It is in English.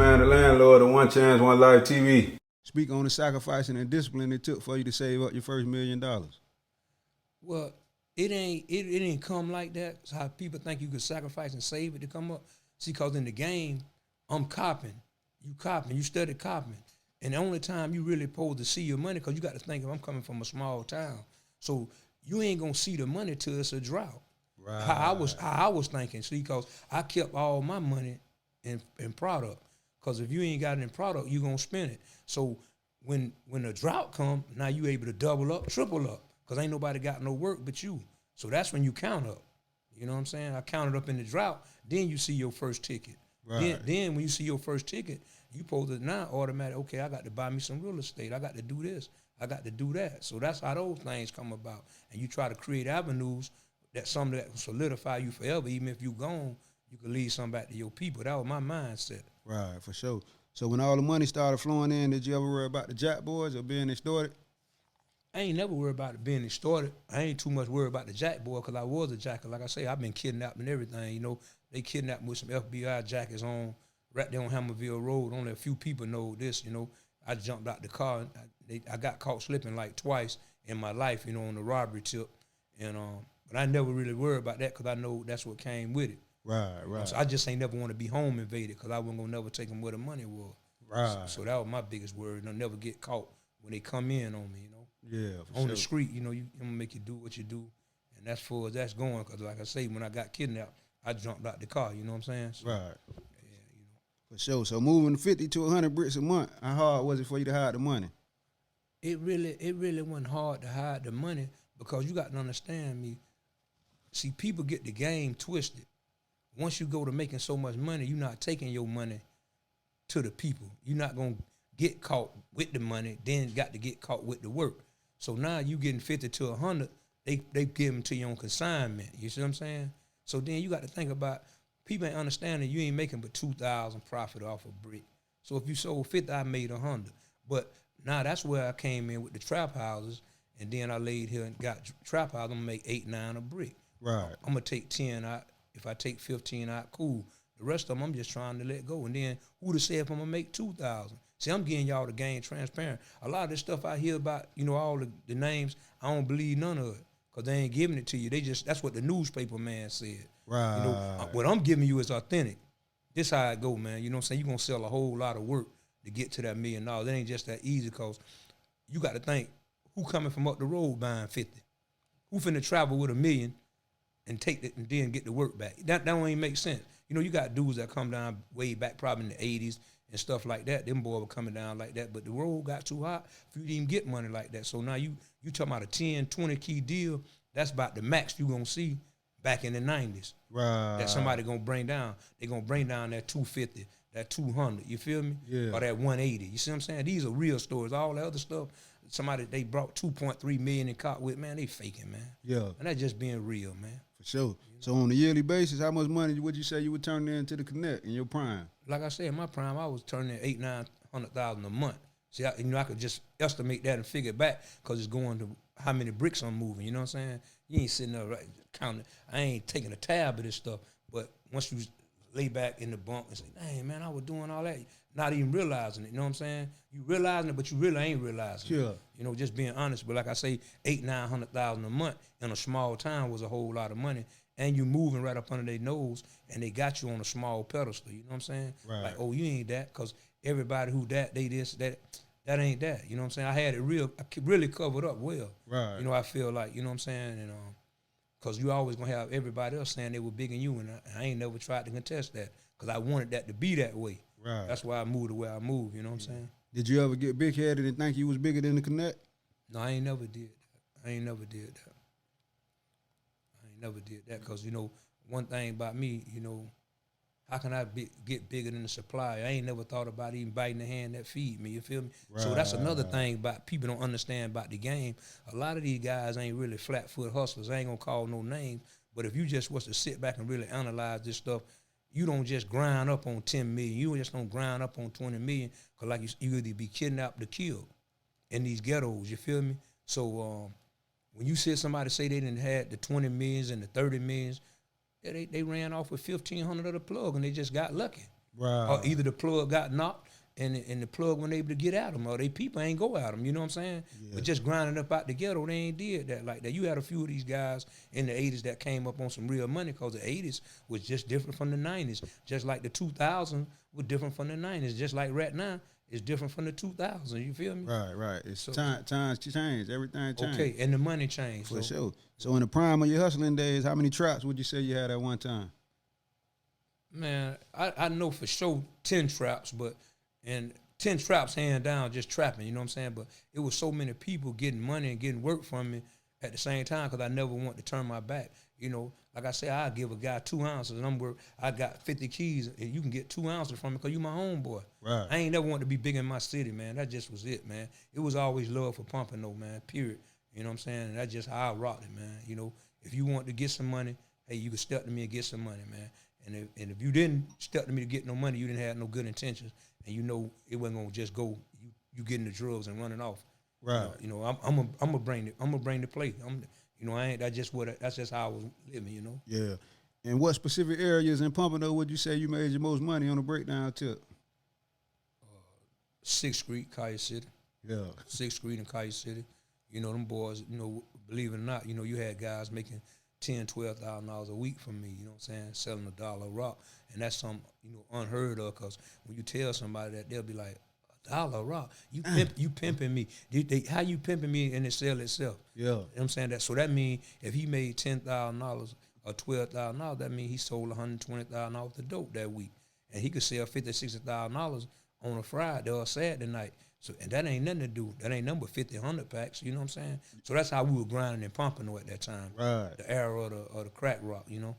Man, the Landlord, the One Chance, One Life TV. Speak on the sacrificing and discipline it took for you to save up your first $1 million. Well, it didn't come like that. It's how people think you could sacrifice and save it to come up. See, because in the game, I'm copping. You study copping. And the only time you really supposed to see your money, because you got to think, I'm coming from a small town. So you ain't going to see the money till it's a drought. Right. How I was thinking. See, because I kept all my money in product. Because if you ain't got it in product, you going to spend it. So when the drought come, now you able to double up, triple up. Because ain't nobody got no work but you. So that's when you count up. You know what I'm saying? I counted up in the drought, then you see your first ticket. Right. Then when you see your first ticket, you supposed to now automatic, okay, I got to buy me some real estate. I got to do this. I got to do that. So that's how those things come about. And you try to create avenues that something that solidify you forever. Even if you gone, you can leave something back to your people. That was my mindset. Right, for sure. So when all the money started flowing in, did you ever worry about the Jack Boys or being extorted? I ain't never worried about it being extorted. I ain't too much worried about the Jack boy because I was a jacker. Like I say, I've been kidnapped and everything. You know, they kidnapped me with some FBI jackets on right there on Hammerville Road. Only a few people know this. You know, I jumped out the car. I got caught slipping like twice in my life. You know, on the robbery tip, and but I never really worried about that because I know that's what came with it. Right. So I just ain't never want to be home invaded because I wasn't gonna never take them where the money was. Right. So that was my biggest worry. I'll never get caught when they come in on me. You know. Yeah, for on sure. the street, you know, I'm gonna make you do what you do, and that's far as that's going. Cause like I say, when I got kidnapped, I jumped out the car. You know what I'm saying? So, Right. Yeah, you know. For sure. So moving 50 to 100 bricks a month, how hard was it for you to hide the money? It really wasn't hard to hide the money because you got to understand me. See, people get the game twisted. Once you go to making so much money, you're not taking your money to the people. You're not gonna get caught with the money, then got to get caught with the work. So now you getting 50 to 100, they give them to you on consignment. You see what I'm saying? So then you got to think about, people ain't understanding you ain't making but 2,000 profit off a brick. So if you sold 50, I made 100. But now that's where I came in with the trap houses, and then I laid here and got trap houses. I'm gonna make 8, 9 a brick. Right. I'm gonna take 10 out. If I take 15 out, cool. The rest of them I'm just trying to let go. And then who to say if I'm gonna make 2,000? See, I'm getting y'all the game transparent. A lot of this stuff I hear about, you know, all the names, I don't believe none of it because they ain't giving it to you. That's what the newspaper man said. Right. You know, what I'm giving you is authentic. This how it go, man. You know what I'm saying? You're going to sell a whole lot of work to get to that $1 million. It ain't just that easy because you got to think, who coming from up the road buying 50? Who finna travel with $1 million and take it and then get the work back? That don't even make sense. You know, you got dudes that come down way back probably in the 80s, and stuff like that. Them boys were coming down like that, but the road got too hot for you to even get money like that. So now you talking about a 10, 20 key deal, that's about the max you gonna see back in the 90s. Right. That somebody gonna bring down. They gonna bring down that 250, that 200, you feel me? Yeah. Or that 180. You see what I'm saying? These are real stories. All the other stuff, somebody they brought 2.3 million in caught with, man, they faking, man. Yeah. And that's just being real, man. For sure. So on a yearly basis, how much money would you say you would turn into the Connect in your prime? Like I said, in my prime, I was turning 800,000-900,000 a month. See, I could just estimate that and figure it back because it's going to how many bricks I'm moving. You know what I'm saying? You ain't sitting there right counting. I ain't taking a tab of this stuff. But once you lay back in the bunk and say, "Dang, man, I was doing all that," not even realizing it. You know what I'm saying? You realizing it, but you really ain't realizing Sure. it. You know, just being honest. But like I say, 800,000-900,000 a month in a small town was a whole lot of money. And you moving right up under their nose, and they got you on a small pedestal. You know what I'm saying? Right. Like, oh, you ain't that, because everybody who that, they this, that ain't that. You know what I'm saying? I had it really covered up well. Right. You know, I feel like, you know what I'm saying? And because you always going to have everybody else saying they were bigger than you, and I ain't never tried to contest that because I wanted that to be that way. Right. That's why I moved the way I moved, you know what I'm saying? Did you ever get big-headed and think you was bigger than the Connect? No, I ain't never did that. I ain't never did that because, you know, one thing about me, you know, how can I get bigger than the supplier? I ain't never thought about even biting the hand that feed me, you feel me? Right. So that's another thing about people don't understand about the game. A lot of these guys ain't really flat-foot hustlers. I ain't gonna call no names, but if you just was to sit back and really analyze this stuff, you don't just grind up on 10 million. You just don't grind up on 20 million because like you either be kidnapped or killed in these ghettos, you feel me? So when you see somebody say they didn't had the 20 millions and the 30 millions, they ran off with 1,500 of the plug and they just got lucky. Right. Or either the plug got knocked and the plug wasn't able to get at them, or they people ain't go at them. You know what I'm saying? Yeah. But just grinding up out the ghetto, they ain't did that like that. You had a few of these guys in the 80s that came up on some real money because the 80s was just different from the 90s. Just like the 2000s was different from the 90s. Just like right now, it's different from the 2000s. You feel me? Right. It's times change. Everything changed. Okay, and the money changed. For sure. So in the prime of your hustling days, how many traps would you say you had at one time? Man, I know for sure 10 traps, and 10 traps hand down just trapping, you know what I'm saying? But it was so many people getting money and getting work from me at the same time because I never want to turn my back. You know, like I say, I give a guy 2 ounces and I got 50 keys and you can get 2 ounces from me because you my homeboy. Right. I ain't never wanted to be big in my city, man. That just was it, man. It was always love for pumping though, man, period. You know what I'm saying? And that's just how I rocked it, man. You know, if you want to get some money, hey, you can step to me and get some money, man. And if you didn't step to me to get no money, you didn't have no good intentions, and you know it wasn't gonna just go. You getting the drugs and running off. Right. You know I'm gonna bring the plate. That's just how I was living. You know. Yeah. And what specific areas in Pompano would you say you made your most money on a breakdown tip? 6th Street, Collier City. Yeah. 6th Street in Collier City. You know them boys. You know, believe it or not, you know you had guys making $10,000-$12,000 a week from me, you know what I'm saying, selling $1 a rock. And that's something, you know, unheard of because when you tell somebody that, they'll be like, $1 a rock? You pimping me. How you pimping me and it sell itself? Yeah. You know what I'm saying? So that means if he made $10,000 or $12,000, that means he sold $120,000 off the dope that week. And he could sell $50,000, $60,000 on a Friday or a Saturday night. So, and that ain't nothing to do. That ain't nothing but 50, 100 packs, you know what I'm saying? So that's how we were grinding and pumping at that time. Right. The era of the crack rock, you know?